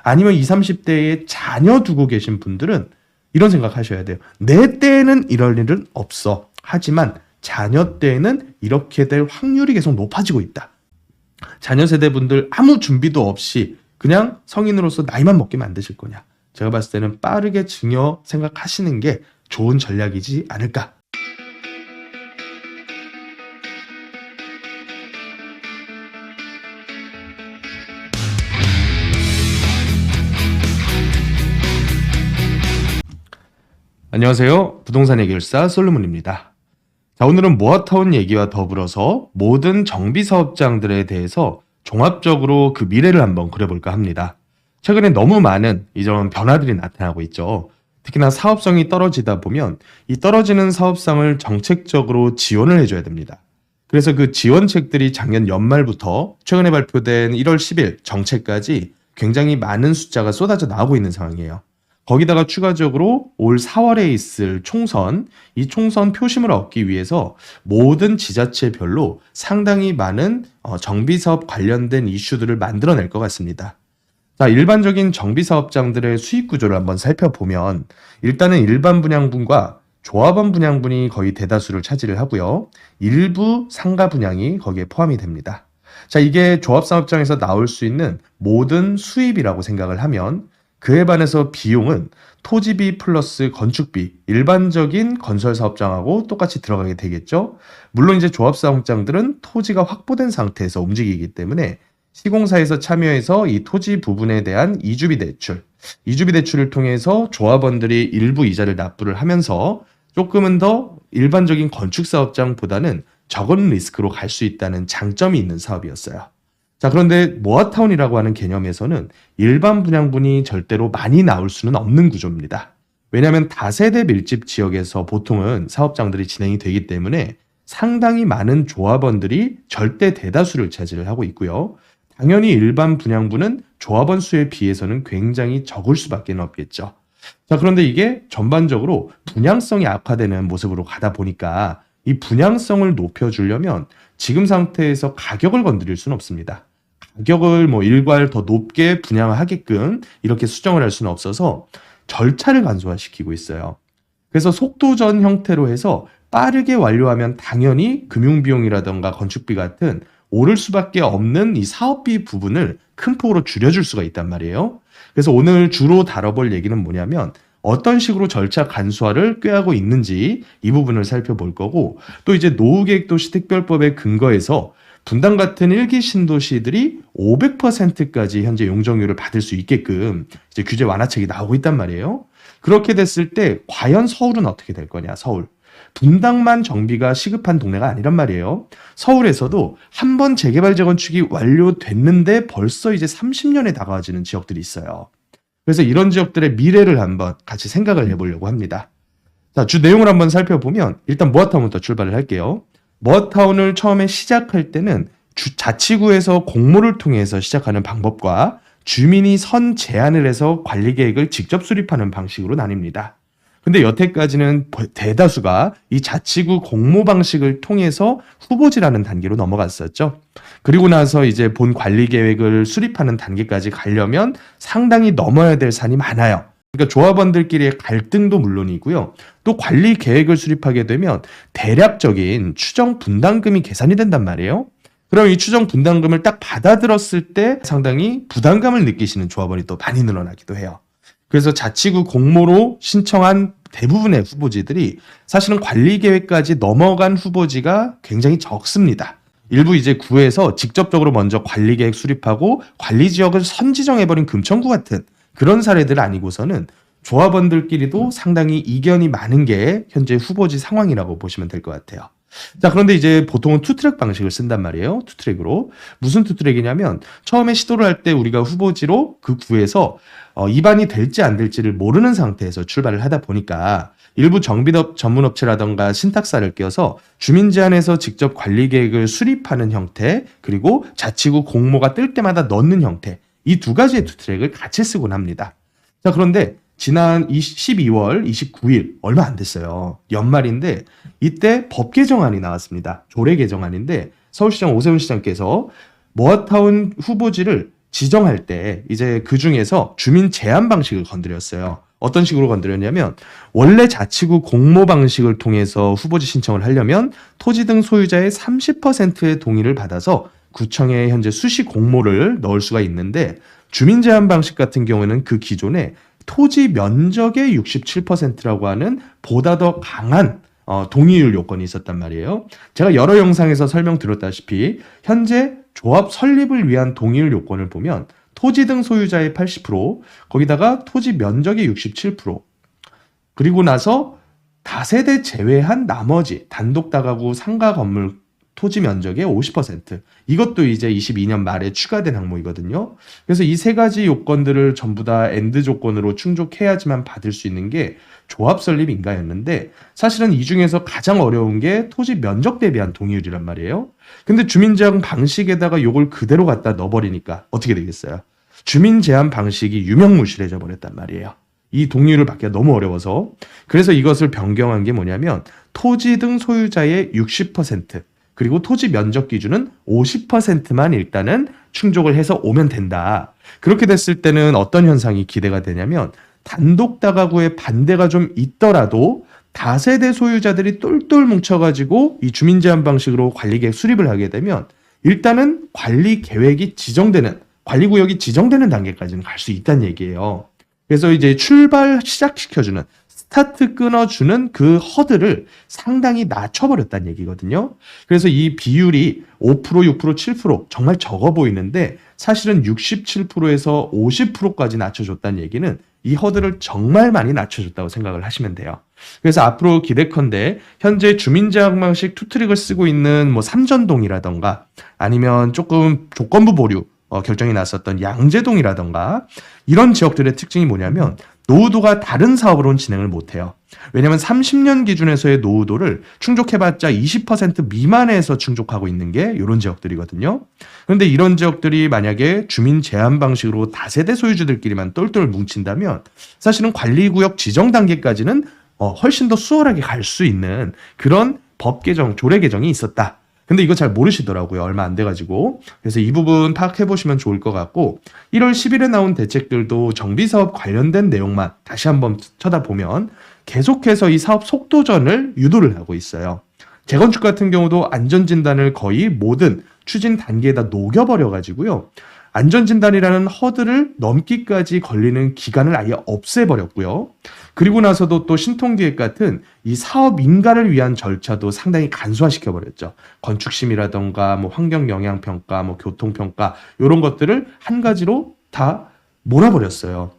아니면 20, 30대에 자녀 두고 계신 분들은 이런 생각하셔야 돼요. 내 때에는 이럴 일은 없어. 하지만 자녀 때에는 이렇게 될 확률이 계속 높아지고 있다. 자녀 세대분들 아무 준비도 없이 그냥 성인으로서 나이만 먹게 만드실 거냐. 제가 봤을 때는 빠르게 증여 생각하시는 게 좋은 전략이지 않을까. 안녕하세요. 부동산 해결사 솔로몬입니다. 자, 오늘은 모아타운 얘기와 더불어서 모든 정비사업장들에 대해서 종합적으로 그 미래를 한번 그려볼까 합니다. 최근에 너무 많은 이런 변화들이 나타나고 있죠. 특히나 사업성이 떨어지다 보면 이 떨어지는 사업성을 정책적으로 지원을 해줘야 됩니다. 그래서 그 지원책들이 작년 연말부터 최근에 발표된 1월 10일 정책까지 굉장히 많은 숫자가 쏟아져 나오고 있는 상황이에요. 거기다가 추가적으로 올 4월에 있을 총선, 이 총선 표심을 얻기 위해서 모든 지자체별로 상당히 많은 정비사업 관련된 이슈들을 만들어낼 것 같습니다. 자, 일반적인 정비사업장들의 수익 구조를 한번 살펴보면 일단은 일반 분양분과 조합원 분양분이 거의 대다수를 차지를 하고요. 일부 상가 분양이 거기에 포함이 됩니다. 자, 이게 조합사업장에서 나올 수 있는 모든 수입이라고 생각을 하면 그에 반해서 비용은 토지비 플러스 건축비, 일반적인 건설사업장하고 똑같이 들어가게 되겠죠. 물론 이제 조합사업장들은 토지가 확보된 상태에서 움직이기 때문에 시공사에서 참여해서 이 토지 부분에 대한 이주비 대출을 통해서 조합원들이 일부 이자를 납부를 하면서 조금은 더 일반적인 건축사업장보다는 적은 리스크로 갈 수 있다는 장점이 있는 사업이었어요. 자, 그런데 모아타운이라고 하는 개념에서는 일반 분양분이 절대로 많이 나올 수는 없는 구조입니다. 왜냐하면 다세대 밀집 지역에서 보통은 사업장들이 진행이 되기 때문에 상당히 많은 조합원들이 절대 대다수를 차지를 하고 있고요. 당연히 일반 분양분은 조합원 수에 비해서는 굉장히 적을 수밖에 없겠죠. 자, 그런데 이게 전반적으로 분양성이 악화되는 모습으로 가다 보니까 이 분양성을 높여주려면 지금 상태에서 가격을 건드릴 수는 없습니다. 가격을 일괄 더 높게 분양하게끔 이렇게 수정을 할 수는 없어서 절차를 간소화시키고 있어요. 그래서 속도전 형태로 해서 빠르게 완료하면 당연히 금융비용이라던가 건축비 같은 오를 수밖에 없는 이 사업비 부분을 큰 폭으로 줄여줄 수가 있단 말이에요. 그래서 오늘 주로 다뤄볼 얘기는 뭐냐면 어떤 식으로 절차 간소화를 꾀하고 있는지 이 부분을 살펴볼 거고, 또 이제 노후계획도시 특별법에 근거해서 분당 같은 1기 신도시들이 500%까지 현재 용적률을 받을 수 있게끔 이제 규제 완화책이 나오고 있단 말이에요. 그렇게 됐을 때 과연 서울은 어떻게 될 거냐, 서울. 분당만 정비가 시급한 동네가 아니란 말이에요. 서울에서도 한 번 재개발 재건축이 완료됐는데 벌써 이제 30년에 다가와지는 지역들이 있어요. 그래서 이런 지역들의 미래를 한번 같이 생각을 해보려고 합니다. 자, 주 내용을 한번 살펴보면 일단 모아타운부터 출발을 할게요. 모아타운을 처음에 시작할 때는 자치구에서 공모를 통해서 시작하는 방법과 주민이 선 제안을 해서 관리계획을 직접 수립하는 방식으로 나뉩니다. 근데 여태까지는 대다수가 이 자치구 공모 방식을 통해서 후보지라는 단계로 넘어갔었죠. 그리고 나서 이제 본 관리계획을 수립하는 단계까지 가려면 상당히 넘어야 될 산이 많아요. 그러니까 조합원들끼리의 갈등도 물론이고요. 또 관리계획을 수립하게 되면 대략적인 추정 분담금이 계산이 된단 말이에요. 그럼 이 추정 분담금을 딱 받아들었을 때 상당히 부담감을 느끼시는 조합원이 또 많이 늘어나기도 해요. 그래서 자치구 공모로 신청한 대부분의 후보지들이 사실은 관리계획까지 넘어간 후보지가 굉장히 적습니다. 일부 이제 구에서 직접적으로 먼저 관리계획 수립하고 관리지역을 선지정해버린 금천구 같은 그런 사례들 아니고서는 조합원들끼리도 상당히 이견이 많은 게 현재 후보지 상황이라고 보시면 될 것 같아요. 자, 그런데 이제 보통은 투트랙 방식을 쓴단 말이에요. 투트랙으로. 무슨 투트랙이냐면 처음에 시도를 할 때 우리가 후보지로 그 구에서 입안이 될지 안 될지를 모르는 상태에서 출발을 하다 보니까 일부 정비업 전문업체라던가 신탁사를 껴서 주민 제안에서 직접 관리계획을 수립하는 형태, 그리고 자치구 공모가 뜰 때마다 넣는 형태, 이 두 가지의 투트랙을 같이 쓰곤 합니다. 자, 그런데 지난 12월 29일 얼마 안 됐어요. 연말인데 이때 법 개정안이 나왔습니다. 조례 개정안인데 서울시장 오세훈 시장께서 모아타운 후보지를 지정할 때 이제 그 중에서 주민 제한 방식을 건드렸어요. 어떤 식으로 건드렸냐면 원래 자치구 공모 방식을 통해서 후보지 신청을 하려면 토지 등 소유자의 30%의 동의를 받아서 구청에 현재 수시 공모를 넣을 수가 있는데 주민 제한 방식 같은 경우에는 그 기존에 토지 면적의 67%라고 하는 보다 더 강한 동의율 요건이 있었단 말이에요. 제가 여러 영상에서 설명드렸다시피 현재 조합 설립을 위한 동의율 요건을 보면 토지 등 소유자의 80%, 거기다가 토지 면적의 67%, 그리고 나서 다세대 제외한 나머지 단독 다가구 상가 건물 토지 면적의 50%, 이것도 이제 22년 말에 추가된 항목이거든요. 그래서 이 세 가지 요건들을 전부 다 엔드 조건으로 충족해야지만 받을 수 있는 게 조합 설립 인가였는데 사실은 이 중에서 가장 어려운 게 토지 면적 대비한 동의율이란 말이에요. 근데 주민 제한 방식에다가 요걸 그대로 갖다 넣어버리니까 어떻게 되겠어요? 주민 제한 방식이 유명무실해져 버렸단 말이에요. 이 동의율을 받기가 너무 어려워서. 그래서 이것을 변경한 게 뭐냐면 토지 등 소유자의 60%, 그리고 토지 면적 기준은 50%만 일단은 충족을 해서 오면 된다. 그렇게 됐을 때는 어떤 현상이 기대가 되냐면 단독 다가구에 반대가 좀 있더라도 다세대 소유자들이 똘똘 뭉쳐가지고 이 주민 제한 방식으로 관리계획 수립을 하게 되면 일단은 관리 계획이 지정되는, 관리구역이 지정되는 단계까지는 갈 수 있다는 얘기예요. 그래서 이제 출발 시작시켜주는, 스타트 끊어주는 그 허들을 상당히 낮춰버렸다는 얘기거든요. 그래서 이 비율이 5%, 6%, 7% 정말 적어 보이는데 사실은 67%에서 50%까지 낮춰줬다는 얘기는 이 허들을 정말 많이 낮춰줬다고 생각을 하시면 돼요. 그래서 앞으로 기대컨대 현재 주민제한 방식 투트릭을 쓰고 있는 뭐 삼전동이라던가 아니면 조금 조건부 보류 결정이 났었던 양재동이라던가 이런 지역들의 특징이 뭐냐면 노후도가 다른 사업으로는 진행을 못해요. 왜냐하면 30년 기준에서의 노후도를 충족해봤자 20% 미만에서 충족하고 있는 게 이런 지역들이거든요. 그런데 이런 지역들이 만약에 주민 제한 방식으로 다세대 소유주들끼리만 똘똘 뭉친다면 사실은 관리구역 지정 단계까지는 훨씬 더 수월하게 갈 수 있는 그런 법 개정, 조례 개정이 있었다. 근데 이거 잘 모르시더라고요. 얼마 안 돼가지고. 그래서 이 부분 파악해보시면 좋을 것 같고 1월 10일에 나온 대책들도 정비사업 관련된 내용만 다시 한번 쳐다보면 계속해서 이 사업 속도전을 유도를 하고 있어요. 재건축 같은 경우도 안전진단을 거의 모든 추진 단계에다 녹여버려가지고요. 안전진단이라는 허들을 넘기까지 걸리는 기간을 아예 없애버렸고요. 그리고 나서도 또 신통기획 같은 이 사업 인가를 위한 절차도 상당히 간소화시켜버렸죠. 건축심이라던가 뭐 환경영향평가, 뭐 교통평가 이런 것들을 한 가지로 다 몰아버렸어요.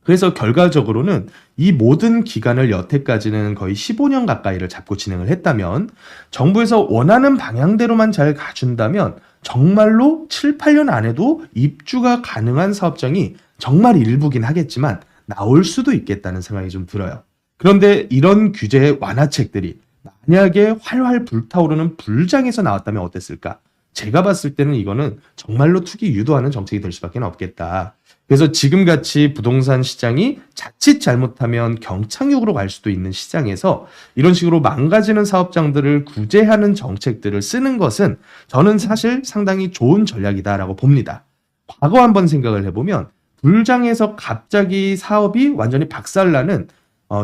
그래서 결과적으로는 이 모든 기간을 여태까지는 거의 15년 가까이를 잡고 진행을 했다면 정부에서 원하는 방향대로만 잘 가준다면 정말로 7, 8년 안에도 입주가 가능한 사업장이 정말 일부긴 하겠지만 나올 수도 있겠다는 생각이 좀 들어요. 그런데 이런 규제의 완화책들이 만약에 활활 불타오르는 불장에서 나왔다면 어땠을까? 제가 봤을 때는 이거는 정말로 투기 유도하는 정책이 될 수밖에 없겠다. 그래서 지금같이 부동산 시장이 자칫 잘못하면 경착륙으로 갈 수도 있는 시장에서 이런 식으로 망가지는 사업장들을 구제하는 정책들을 쓰는 것은 저는 사실 상당히 좋은 전략이다라고 봅니다. 과거 한번 생각을 해보면 불장에서 갑자기 사업이 완전히 박살나는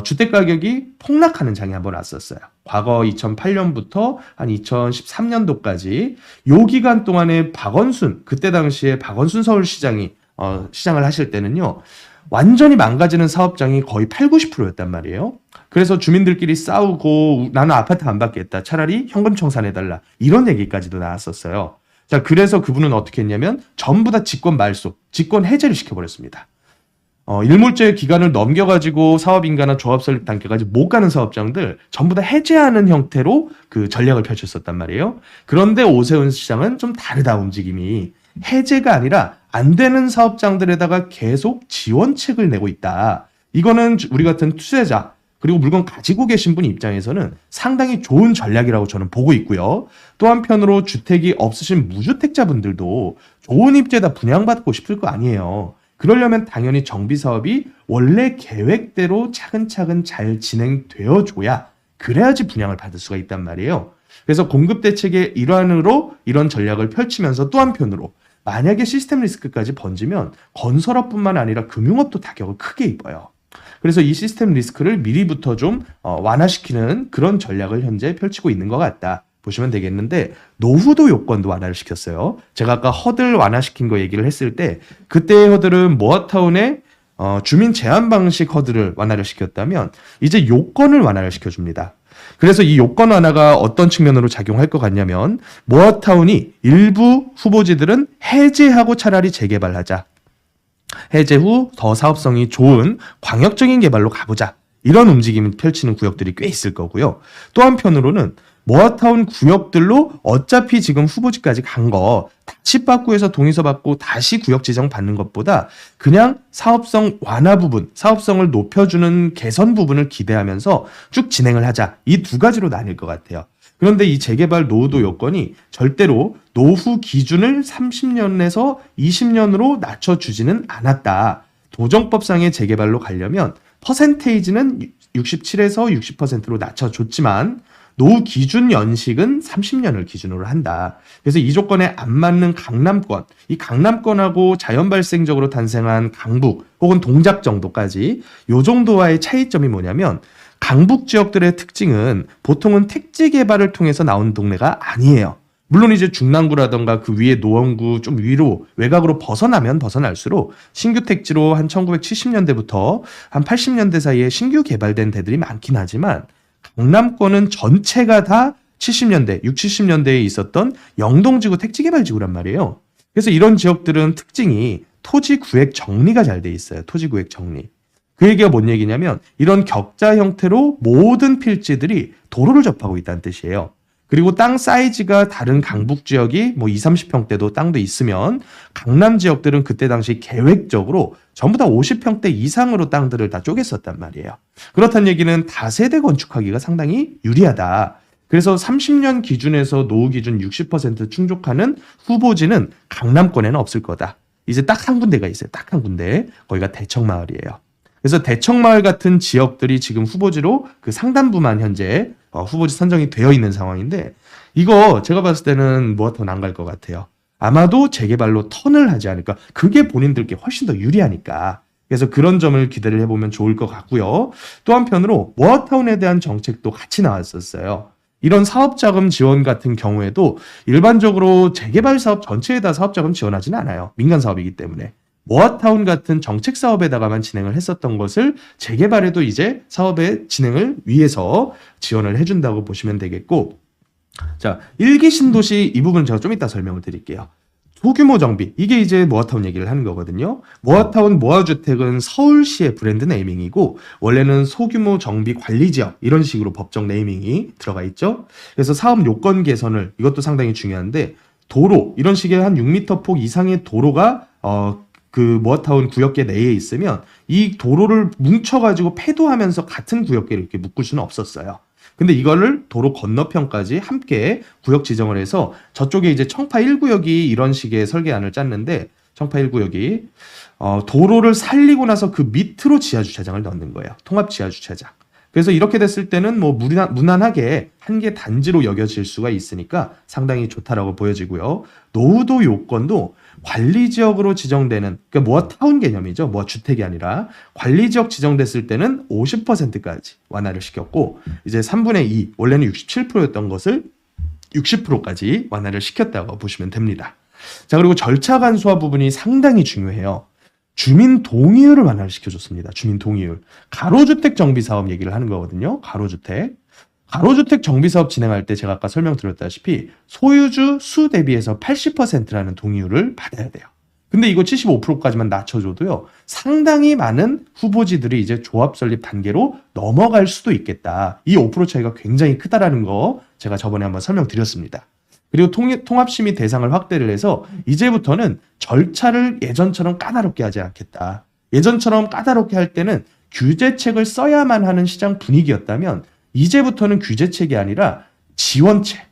주택 가격이 폭락하는 장이 한번 왔었어요. 과거 2008년부터 한 2013년도까지 요 기간 동안에 박원순, 그때 당시에 박원순 서울시장이 시장을 하실 때는요. 완전히 망가지는 사업장이 거의 8, 90%였단 말이에요. 그래서 주민들끼리 싸우고 나는 아파트 안 받겠다. 차라리 현금 청산해달라. 이런 얘기까지도 나왔었어요. 자, 그래서 그분은 어떻게 했냐면 전부 다 직권 말소, 직권 해제를 시켜버렸습니다. 일몰제 기간을 넘겨가지고 사업인가나 조합 설립 단계까지 못 가는 사업장들 전부 다 해제하는 형태로 그 전략을 펼쳤었단 말이에요. 그런데 오세훈 시장은 좀 다르다, 움직임이. 해제가 아니라 안 되는 사업장들에다가 계속 지원책을 내고 있다. 이거는 우리 같은 투자자 그리고 물건 가지고 계신 분 입장에서는 상당히 좋은 전략이라고 저는 보고 있고요. 또 한편으로 주택이 없으신 무주택자분들도 좋은 입지에다 분양받고 싶을 거 아니에요. 그러려면 당연히 정비사업이 원래 계획대로 차근차근 잘 진행되어 줘야 그래야지 분양을 받을 수가 있단 말이에요. 그래서 공급 대책의 일환으로 이런 전략을 펼치면서 또 한편으로 만약에 시스템 리스크까지 번지면 건설업뿐만 아니라 금융업도 타격을 크게 입어요. 그래서 이 시스템 리스크를 미리부터 좀 완화시키는 그런 전략을 현재 펼치고 있는 것 같다 보시면 되겠는데, 노후도 요건도 완화를 시켰어요. 제가 아까 허들 완화시킨 거 얘기를 했을 때, 그때의 허들은 모아타운의 주민 제한 방식 허들을 완화를 시켰다면 이제 요건을 완화를 시켜줍니다. 그래서 이 요건 완화가 어떤 측면으로 작용할 것 같냐면, 모아타운이 일부 후보지들은 해제하고 차라리 재개발하자, 해제 후 더 사업성이 좋은 광역적인 개발로 가보자, 이런 움직임을 펼치는 구역들이 꽤 있을 거고요. 또 한편으로는 모아타운 구역들로 어차피 지금 후보지까지 간 거 다시 받고해서 동의서 받고 다시 구역 지정 받는 것보다 그냥 사업성 완화 부분, 사업성을 높여주는 개선 부분을 기대하면서 쭉 진행을 하자, 이 두 가지로 나뉠 것 같아요. 그런데 이 재개발 노후도 요건이 절대로 노후 기준을 30년에서 20년으로 낮춰주지는 않았다. 도정법상의 재개발로 가려면 퍼센테이지는 67에서 60%로 낮춰줬지만 노후 기준 연식은 30년을 기준으로 한다. 그래서 이 조건에 안 맞는 강남권, 이 강남권하고 자연 발생적으로 탄생한 강북 혹은 동작 정도까지 요 정도와의 차이점이 뭐냐면, 강북 지역들의 특징은 보통은 택지 개발을 통해서 나온 동네가 아니에요. 물론 이제 중랑구라던가 그 위에 노원구 좀 위로 외곽으로 벗어나면 벗어날수록 신규 택지로 한 1970년대부터 한 80년대 사이에 신규 개발된 데들이 많긴 하지만, 강남권은 전체가 다 70년대, 60, 70년대에 있었던 영동지구 택지개발지구란 말이에요. 그래서 이런 지역들은 특징이 토지 구획 정리가 잘 돼 있어요. 토지 구획 정리. 그 얘기가 뭔 얘기냐면, 이런 격자 형태로 모든 필지들이 도로를 접하고 있다는 뜻이에요. 그리고 땅 사이즈가 다른 강북 지역이 뭐 20, 30평대도 땅도 있으면, 강남 지역들은 그때 당시 계획적으로 전부 다 50평대 이상으로 땅들을 다 쪼갰었단 말이에요. 그렇다는 얘기는 다세대 건축하기가 상당히 유리하다. 그래서 30년 기준에서 노후 기준 60% 충족하는 후보지는 강남권에는 없을 거다. 이제 딱 한 군데가 있어요. 딱 한 군데. 거기가 대청마을이에요. 그래서 대청마을 같은 지역들이 지금 후보지로 그 상단부만 현재 후보지 선정이 되어 있는 상황인데, 이거 제가 봤을 때는 모아타운 안 갈 것 같아요. 아마도 재개발로 턴을 하지 않을까. 그게 본인들께 훨씬 더 유리하니까. 그래서 그런 점을 기대를 해보면 좋을 것 같고요. 또 한편으로 모아타운에 대한 정책도 같이 나왔었어요. 이런 사업자금 지원 같은 경우에도 일반적으로 재개발 사업 전체에다 사업자금 지원하지는 않아요. 민간 사업이기 때문에. 모아타운 같은 정책 사업에다가만 진행을 했었던 것을 재개발에도 이제 사업의 진행을 위해서 지원을 해준다고 보시면 되겠고, 자, 1기 신도시 이 부분은 제가 좀 이따 설명을 드릴게요. 소규모 정비, 이게 이제 모아타운 얘기를 하는 거거든요. 모아타운 모아주택은 서울시의 브랜드 네이밍이고, 원래는 소규모 정비 관리지역 이런 식으로 법정 네이밍이 들어가 있죠. 그래서 사업 요건 개선을, 이것도 상당히 중요한데, 도로, 이런 식의 한 6m 폭 이상의 도로가 그 모아타운 구역계 내에 있으면 이 도로를 뭉쳐가지고 패도하면서 같은 구역계를 이렇게 묶을 수는 없었어요. 근데 이거를 도로 건너편까지 함께 구역 지정을 해서, 저쪽에 이제 청파 1구역이 이런 식의 설계안을 짰는데, 청파 1구역이 도로를 살리고 나서 그 밑으로 지하주차장을 넣는 거예요. 통합 지하주차장. 그래서 이렇게 됐을 때는 뭐 무난하게 한 개 단지로 여겨질 수가 있으니까 상당히 좋다라고 보여지고요. 노후도 요건도 관리지역으로 지정되는, 그러니까 모아타운 개념이죠. 모아주택이 아니라 관리지역 지정됐을 때는 50%까지 완화를 시켰고, 이제 3분의 2, 원래는 67%였던 것을 60%까지 완화를 시켰다고 보시면 됩니다. 자, 그리고 절차 간소화 부분이 상당히 중요해요. 주민 동의율을 완화를 시켜줬습니다. 주민 동의율. 가로주택 정비사업 얘기를 하는 거거든요. 가로주택 정비사업 진행할 때 제가 아까 설명드렸다시피 소유주 수 대비해서 80%라는 동의율을 받아야 돼요. 근데 이거 75%까지만 낮춰줘도요, 상당히 많은 후보지들이 이제 조합 설립 단계로 넘어갈 수도 있겠다. 이 5% 차이가 굉장히 크다라는 거 제가 저번에 한번 설명드렸습니다. 그리고 통합심의 대상을 확대를 해서 이제부터는 절차를 예전처럼 까다롭게 하지 않겠다. 예전처럼 까다롭게 할 때는 규제책을 써야만 하는 시장 분위기였다면, 이제부터는 규제책이 아니라 지원책,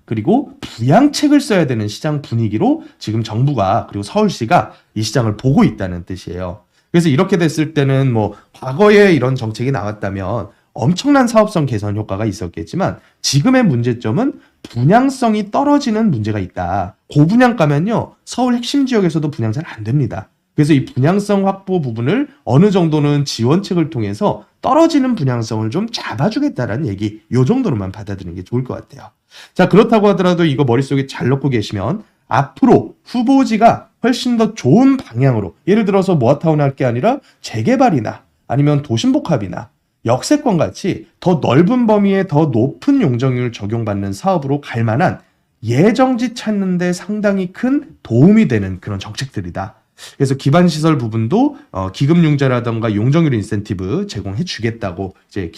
그리고 부양책을 써야 되는 시장 분위기로 지금 정부가, 그리고 서울시가 이 시장을 보고 있다는 뜻이에요. 그래서 이렇게 됐을 때는 뭐 과거에 이런 정책이 나왔다면 엄청난 사업성 개선 효과가 있었겠지만, 지금의 문제점은 분양성이 떨어지는 문제가 있다. 고분양가면요, 서울 핵심 지역에서도 분양 잘 안 됩니다. 그래서 이 분양성 확보 부분을 어느 정도는 지원책을 통해서 떨어지는 분양성을 좀 잡아주겠다라는 얘기, 요 정도로만 받아들이는 게 좋을 것 같아요. 자, 그렇다고 하더라도 이거 머릿속에 잘 넣고 계시면 앞으로 후보지가 훨씬 더 좋은 방향으로, 예를 들어서 모아타운 할 게 아니라 재개발이나 아니면 도심복합이나 역세권 같이 더 넓은 범위에 더 높은 용적률 적용받는 사업으로 갈 만한 예정지 찾는 데 상당히 큰 도움이 되는 그런 정책들이다. 그래서 기반시설 부분도 기금융자라던가 용적률 인센티브 제공해 주겠다고 이제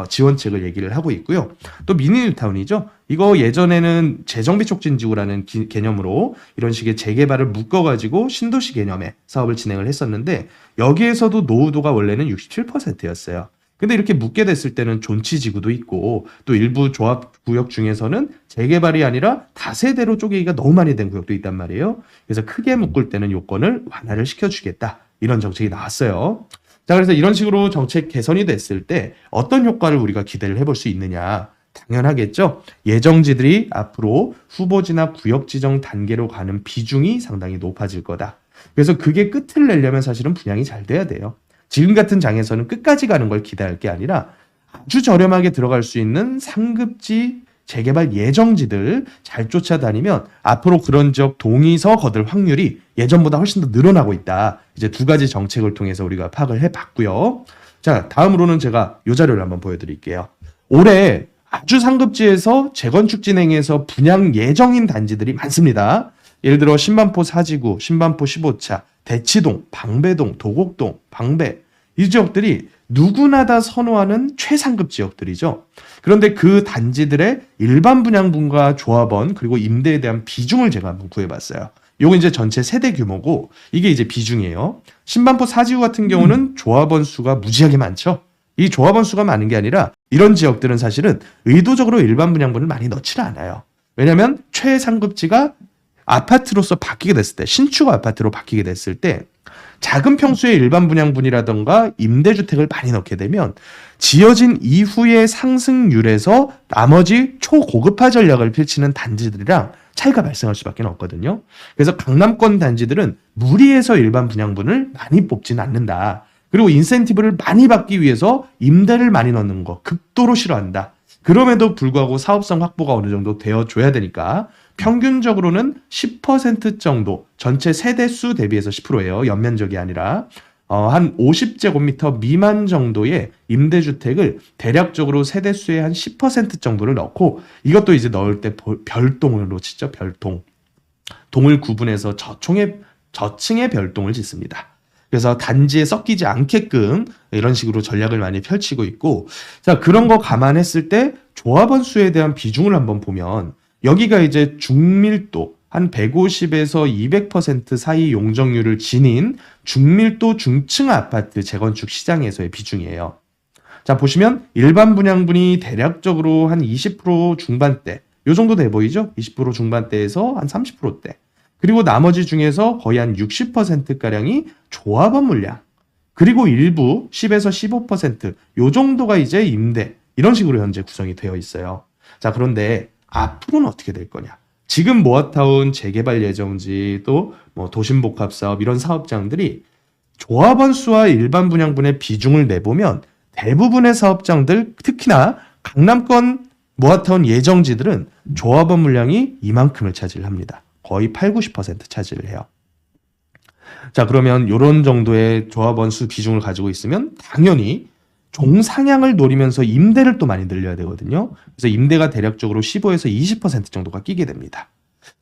지원책을 얘기를 하고 있고요. 또 미니뉴타운이죠. 이거 예전에는 재정비 촉진지구라는 개념으로 이런 식의 재개발을 묶어가지고 신도시 개념의 사업을 진행을 했었는데, 여기에서도 노후도가 원래는 67%였어요. 근데 이렇게 묶게 됐을 때는 존치지구도 있고, 또 일부 조합구역 중에서는 재개발이 아니라 다세대로 쪼개기가 너무 많이 된 구역도 있단 말이에요. 그래서 크게 묶을 때는 요건을 완화를 시켜주겠다, 이런 정책이 나왔어요. 자, 그래서 이런 식으로 정책 개선이 됐을 때 어떤 효과를 우리가 기대를 해볼 수 있느냐. 당연하겠죠. 예정지들이 앞으로 후보지나 구역 지정 단계로 가는 비중이 상당히 높아질 거다. 그래서 그게 끝을 내려면 사실은 분양이 잘 돼야 돼요. 지금 같은 장에서는 끝까지 가는 걸 기대할 게 아니라 아주 저렴하게 들어갈 수 있는 상급지 재개발 예정지들 잘 쫓아다니면 앞으로 그런 지역 동의서 거둘 확률이 예전보다 훨씬 더 늘어나고 있다. 이제 두 가지 정책을 통해서 우리가 파악을 해봤고요. 자, 다음으로는 제가 이 자료를 한번 보여드릴게요. 올해 아주 상급지에서 재건축 진행해서 분양 예정인 단지들이 많습니다. 예를 들어 신반포 4지구, 신반포 15차, 대치동, 방배동, 도곡동, 방배, 이 지역들이 누구나 다 선호하는 최상급 지역들이죠. 그런데 그 단지들의 일반 분양분과 조합원 그리고 임대에 대한 비중을 제가 한번 구해봤어요. 요거 이제 전체 세대 규모고, 이게 이제 비중이에요. 신반포 4지구 같은 경우는 조합원 수가 무지하게 많죠. 이 조합원 수가 많은 게 아니라 이런 지역들은 사실은 의도적으로 일반 분양분을 많이 넣지를 않아요. 왜냐하면 최상급지가 아파트로서 바뀌게 됐을 때, 신축 아파트로 바뀌게 됐을 때 작은 평수의 일반 분양분이라던가 임대주택을 많이 넣게 되면 지어진 이후의 상승률에서 나머지 초고급화 전략을 펼치는 단지들이랑 차이가 발생할 수밖에 없거든요. 그래서 강남권 단지들은 무리해서 일반 분양분을 많이 뽑지는 않는다. 그리고 인센티브를 많이 받기 위해서 임대를 많이 넣는 거 극도로 싫어한다. 그럼에도 불구하고 사업성 확보가 어느 정도 되어줘야 되니까 평균적으로는 10% 정도, 전체 세대수 대비해서 10%예요. 연면적이 아니라 한 50제곱미터 미만 정도의 임대주택을 대략적으로 세대수의 한 10% 정도를 넣고, 이것도 이제 넣을 때 별동으로 짓죠. 별동. 동을 구분해서 저층의 별동을 짓습니다. 그래서 단지에 섞이지 않게끔 이런 식으로 전략을 많이 펼치고 있고, 자, 그런 거 감안했을 때 조합원 수에 대한 비중을 한번 보면 여기가 이제 중밀도 한 150에서 200% 사이 용적률을 지닌 중밀도 중층 아파트 재건축 시장에서의 비중이에요. 자, 보시면 일반 분양분이 대략적으로 한 20% 중반대, 요 정도 돼 보이죠? 20% 중반대에서 한 30%대. 그리고 나머지 중에서 거의 한 60%가량이 조합원 물량. 그리고 일부 10에서 15%, 요 정도가 이제 임대. 이런 식으로 현재 구성이 되어 있어요. 자, 그런데 앞으로는 어떻게 될 거냐? 지금 모아타운 재개발 예정지, 또 뭐 도심복합 사업, 이런 사업장들이 조합원 수와 일반 분양분의 비중을 내보면 대부분의 사업장들, 특히나 강남권 모아타운 예정지들은 조합원 물량이 이만큼을 차지를 합니다. 거의 80-90% 차지를 해요. 자, 그러면 이런 정도의 조합원 수 비중을 가지고 있으면 당연히 종상향을 노리면서 임대를 또 많이 늘려야 되거든요. 그래서 임대가 대략적으로 15에서 20% 정도가 끼게 됩니다.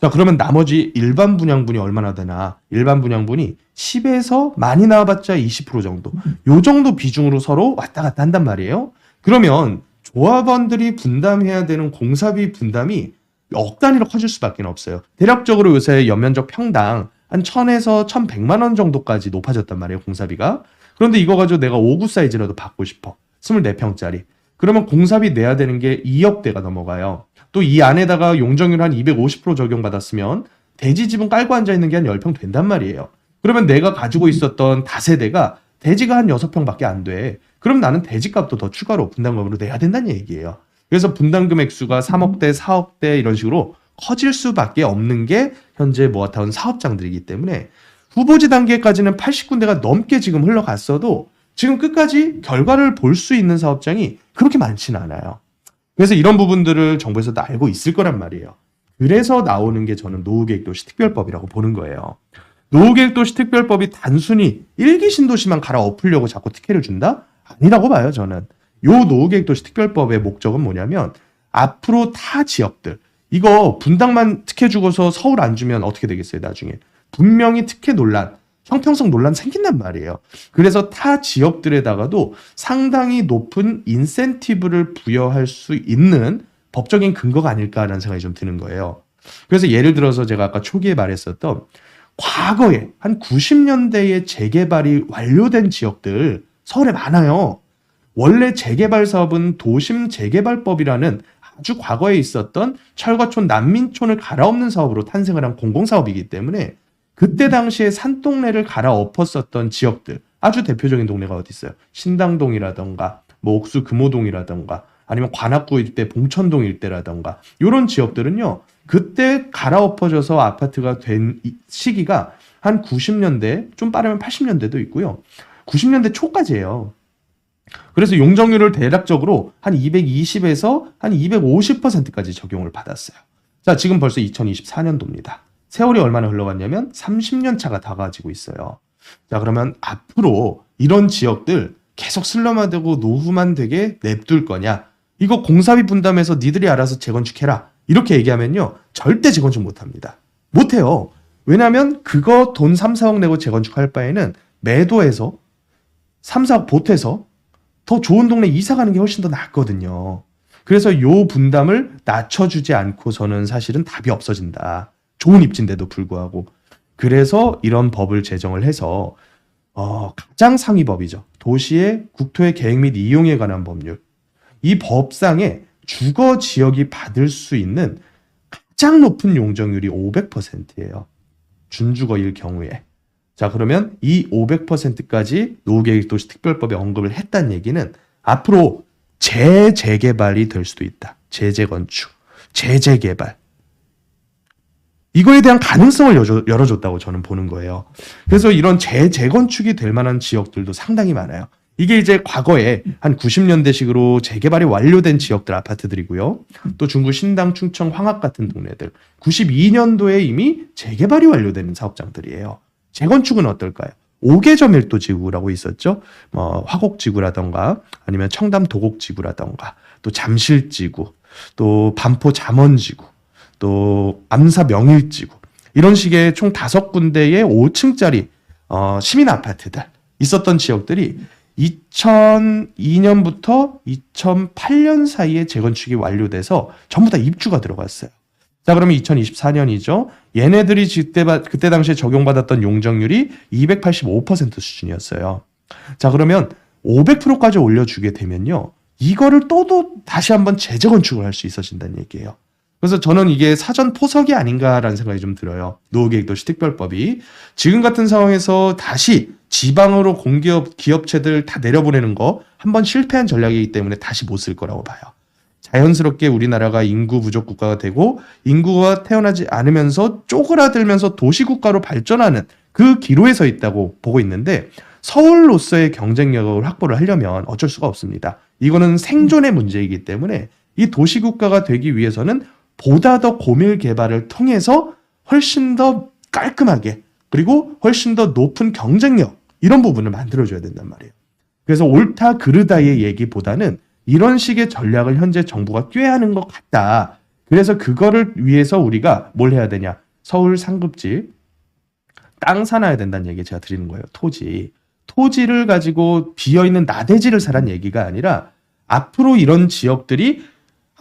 자, 그러면 나머지 일반 분양분이 얼마나 되나? 일반 분양분이 10에서 많이 나와봤자 20% 정도. 요 정도 비중으로 서로 왔다 갔다 한단 말이에요. 그러면 조합원들이 분담해야 되는 공사비 분담이 억 단위로 커질 수밖에 없어요. 대략적으로 요새 연면적 평당 한 1000에서 1100만 원 정도까지 높아졌단 말이에요, 공사비가. 그런데 이거 가지고 내가 5구 사이즈라도 받고 싶어. 24평짜리. 그러면 공사비 내야 되는 게 2억대가 넘어가요. 또 이 안에다가 용적률 한 250% 적용받았으면 대지 지분 깔고 앉아있는 게 한 10평 된단 말이에요. 그러면 내가 가지고 있었던 다세대가 대지가 한 6평밖에 안 돼. 그럼 나는 대지값도 더 추가로 분담금으로 내야 된다는 얘기예요. 그래서 분담금 액수가 3억대, 4억대 이런 식으로 커질 수밖에 없는 게 현재 모아타운 사업장들이기 때문에 후보지 단계까지는 80군데가 넘게 지금 흘러갔어도 지금 끝까지 결과를 볼 수 있는 사업장이 그렇게 많지는 않아요. 그래서 이런 부분들을 정부에서도 알고 있을 거란 말이에요. 그래서 나오는 게 저는 노후계획도시특별법이라고 보는 거예요. 노후계획도시특별법이 단순히 1기 신도시만 갈아엎으려고 자꾸 특혜를 준다? 아니라고 봐요, 저는. 요 노후계획도시특별법의 목적은 뭐냐면 앞으로 타 지역들, 이거 분당만 특혜 주고서 서울 안 주면 어떻게 되겠어요, 나중에. 분명히 특혜 논란, 형평성 논란 생긴단 말이에요. 그래서 타 지역들에다가도 상당히 높은 인센티브를 부여할 수 있는 법적인 근거가 아닐까라는 생각이 좀 드는 거예요. 그래서 예를 들어서 제가 아까 초기에 말했었던 과거에 한 90년대에 재개발이 완료된 지역들 서울에 많아요. 원래 재개발 사업은 도심 재개발법이라는 아주 과거에 있었던 철거촌, 난민촌을 갈아엎는 사업으로 탄생을 한 공공사업이기 때문에 그때 당시에 산동네를 갈아엎었었던 지역들, 아주 대표적인 동네가 어디 있어요? 신당동이라던가 뭐 옥수 금호동이라던가 아니면 관악구 일대 봉천동 일대라던가 이런 지역들은요. 그때 갈아엎어져서 아파트가 된 시기가 한 90년대, 좀 빠르면 80년대도 있고요. 90년대 초까지예요. 그래서 용적률을 대략적으로 한 220에서 한 250%까지 적용을 받았어요. 자, 지금 벌써 2024년도입니다. 세월이 얼마나 흘러갔냐면 30년 차가 다 가지고 있어요. 자, 그러면 앞으로 이런 지역들 계속 슬럼화 되고 노후만 되게 냅둘 거냐? 이거 공사비 분담해서 니들이 알아서 재건축해라. 이렇게 얘기하면요. 절대 재건축 못 합니다. 못 해요. 왜냐하면 그거 돈 3, 4억 내고 재건축할 바에는 매도해서 3, 4억 보태서 더 좋은 동네 이사 가는 게 훨씬 더 낫거든요. 그래서 요 분담을 낮춰주지 않고서는 사실은 답이 없어진다. 좋은 입지인데도 불구하고. 그래서 이런 법을 제정을 해서 가장 상위 법이죠. 도시의 국토의 계획 및 이용에 관한 법률. 이 법상에 주거 지역이 받을 수 있는 가장 높은 용적률이 500%예요. 준주거일 경우에. 자, 그러면 이 500%까지 노후계획도시특별법에 언급을 했다는 얘기는 앞으로 재개발이 될 수도 있다. 재건축, 재개발. 이거에 대한 가능성을 열어줬다고 저는 보는 거예요. 그래서 이런 재건축이 될 만한 지역들도 상당히 많아요. 이게 이제 과거에 한 90년대식으로 재개발이 완료된 지역들 아파트들이고요. 또 중구 신당, 충청, 황학 같은 동네들. 92년도에 이미 재개발이 완료되는 사업장들이에요. 재건축은 어떨까요? 5개점 밀도지구라고 있었죠. 화곡지구라던가 아니면 청담 도곡지구라던가 또 잠실지구, 또 반포 잠원지구, 또 암사 명일지구 이런 식의 총 5군데의 5층짜리 시민 아파트들 있었던 지역들이 2002년부터 2008년 사이에 재건축이 완료돼서 전부 다 입주가 들어갔어요. 자, 그러면 2024년이죠. 얘네들이 그때 당시에 적용받았던 용적률이 285% 수준이었어요. 자, 그러면 500%까지 올려주게 되면요. 이거를 또 다시 한번 재재건축을 할 수 있어진다는 얘기예요. 그래서 저는 이게 사전 포석이 아닌가라는 생각이 좀 들어요. 노후계획도시특별법이. 지금 같은 상황에서 다시 지방으로 공기업, 기업체들 다 내려보내는 거 한번 실패한 전략이기 때문에 다시 못 쓸 거라고 봐요. 자연스럽게 우리나라가 인구 부족 국가가 되고 인구가 태어나지 않으면서 쪼그라들면서 도시국가로 발전하는 그 기로에 서 있다고 보고 있는데 서울로서의 경쟁력을 확보를 하려면 어쩔 수가 없습니다. 이거는 생존의 문제이기 때문에 이 도시국가가 되기 위해서는 보다 더 고밀 개발을 통해서 훨씬 더 깔끔하게 그리고 훨씬 더 높은 경쟁력 이런 부분을 만들어줘야 된단 말이에요. 그래서 옳다 그르다의 얘기보다는 이런 식의 전략을 현재 정부가 꾀하는 것 같다. 그래서 그거를 위해서 우리가 뭘 해야 되냐. 서울 상급지 땅 사놔야 된다는 얘기 제가 드리는 거예요. 토지를 가지고 비어있는 나대지를 사란 얘기가 아니라 앞으로 이런 지역들이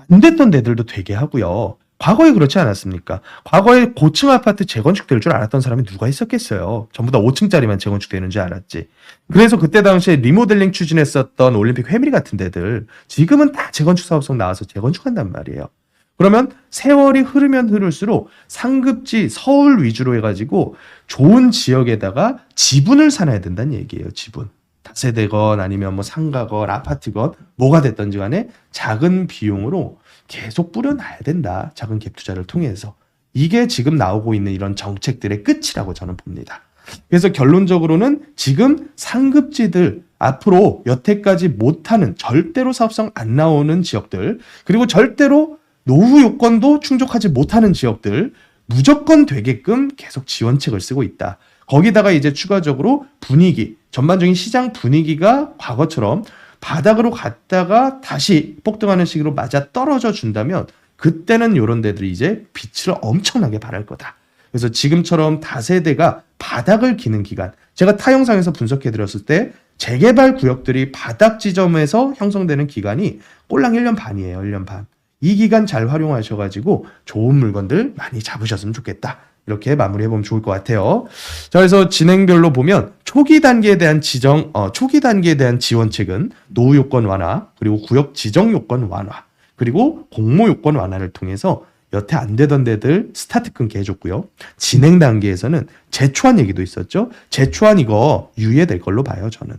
안 됐던 데들도 되게 하고요. 과거에 그렇지 않았습니까? 과거에 고층 아파트 재건축될 줄 알았던 사람이 누가 있었겠어요. 전부 다 5층짜리만 재건축되는 줄 알았지. 그래서 그때 당시에 리모델링 추진했었던 올림픽 회밀 같은 데들 지금은 다 재건축 사업성 나와서 재건축한단 말이에요. 그러면 세월이 흐르면 흐를수록 상급지 서울 위주로 해가지고 좋은 지역에다가 지분을 사놔야 된다는 얘기예요. 지분. 다세대건 아니면 뭐 상가건 아파트건 뭐가 됐든지 간에 작은 비용으로 계속 뿌려놔야 된다. 작은 갭 투자를 통해서. 이게 지금 나오고 있는 이런 정책들의 끝이라고 저는 봅니다. 그래서 결론적으로는 지금 상급지들 앞으로 여태까지 못하는 절대로 사업성 안 나오는 지역들 그리고 절대로 노후 요건도 충족하지 못하는 지역들 무조건 되게끔 계속 지원책을 쓰고 있다. 거기다가 이제 추가적으로 분위기, 전반적인 시장 분위기가 과거처럼 바닥으로 갔다가 다시 폭등하는 식으로 맞아 떨어져 준다면 그때는 이런 데들이 이제 빛을 엄청나게 발할 거다. 그래서 지금처럼 다세대가 바닥을 기는 기간, 제가 타 영상에서 분석해 드렸을 때 재개발 구역들이 바닥 지점에서 형성되는 기간이 꼴랑 1년 반이에요. 1년 반. 이 기간 잘 활용하셔가지고 좋은 물건들 많이 잡으셨으면 좋겠다. 이렇게 마무리해보면 좋을 것 같아요. 자, 그래서 진행별로 보면 초기 단계에 대한 지원책은 노후 요건 완화, 그리고 구역 지정 요건 완화, 그리고 공모 요건 완화를 통해서 여태 안 되던 데들 스타트끈 개해줬고요. 진행 단계에서는 재초안 얘기도 있었죠. 재초안 이거 유예될 걸로 봐요, 저는.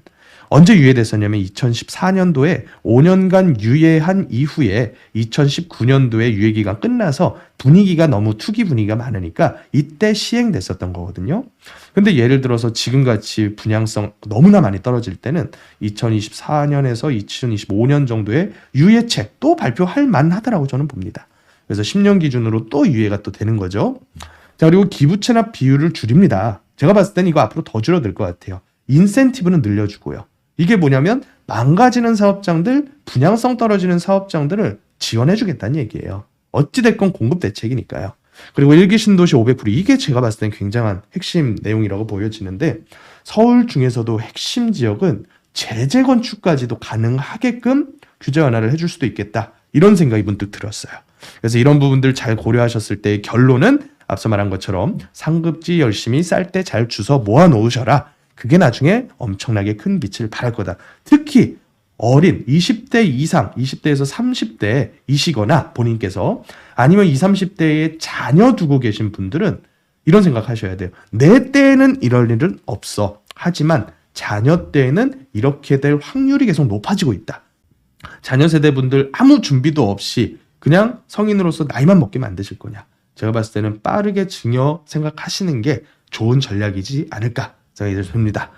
언제 유예됐었냐면 2014년도에 5년간 유예한 이후에 2019년도에 유예기간 끝나서 분위기가 너무 투기 분위기가 많으니까 이때 시행됐었던 거거든요. 근데 예를 들어서 지금같이 분양성 너무나 많이 떨어질 때는 2024년에서 2025년 정도에 유예책 또 발표할 만하다라고 저는 봅니다. 그래서 10년 기준으로 또 유예가 또 되는 거죠. 자, 그리고 기부 체납 비율을 줄입니다. 제가 봤을 때는 이거 앞으로 더 줄어들 것 같아요. 인센티브는 늘려주고요. 이게 뭐냐면 망가지는 사업장들, 분양성 떨어지는 사업장들을 지원해주겠다는 얘기예요. 어찌됐건 공급 대책이니까요. 그리고 1기 신도시 500% 이게 제가 봤을 땐 굉장한 핵심 내용이라고 보여지는데 서울 중에서도 핵심 지역은 재재건축까지도 가능하게끔 규제 완화를 해줄 수도 있겠다. 이런 생각이 문득 들었어요. 그래서 이런 부분들 잘 고려하셨을 때의 결론은 앞서 말한 것처럼 상급지 열심히 쌀 때 잘 주워 모아 놓으셔라. 그게 나중에 엄청나게 큰 빛을 발할 거다. 특히 어린 20대 이상, 20대에서 30대이시거나 본인께서 아니면 20, 30대에 자녀 두고 계신 분들은 이런 생각하셔야 돼요. 내 때에는 이럴 일은 없어. 하지만 자녀 때에는 이렇게 될 확률이 계속 높아지고 있다. 자녀 세대분들 아무 준비도 없이 그냥 성인으로서 나이만 먹게 만드실 거냐. 제가 봤을 때는 빠르게 증여 생각하시는 게 좋은 전략이지 않을까 생각이 듭니다.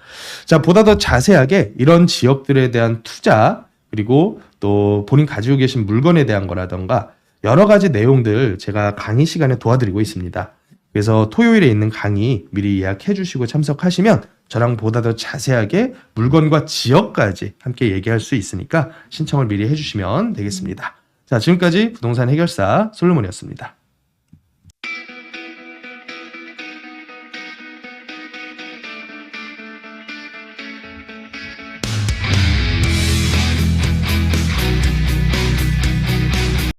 자, 보다 더 자세하게 이런 지역들에 대한 투자 그리고 또 본인 가지고 계신 물건에 대한 거라던가 여러 가지 내용들 제가 강의 시간에 도와드리고 있습니다. 그래서 토요일에 있는 강의 미리 예약해 주시고 참석하시면 저랑 보다 더 자세하게 물건과 지역까지 함께 얘기할 수 있으니까 신청을 미리 해주시면 되겠습니다. 자, 지금까지 부동산 해결사 솔로몬이었습니다.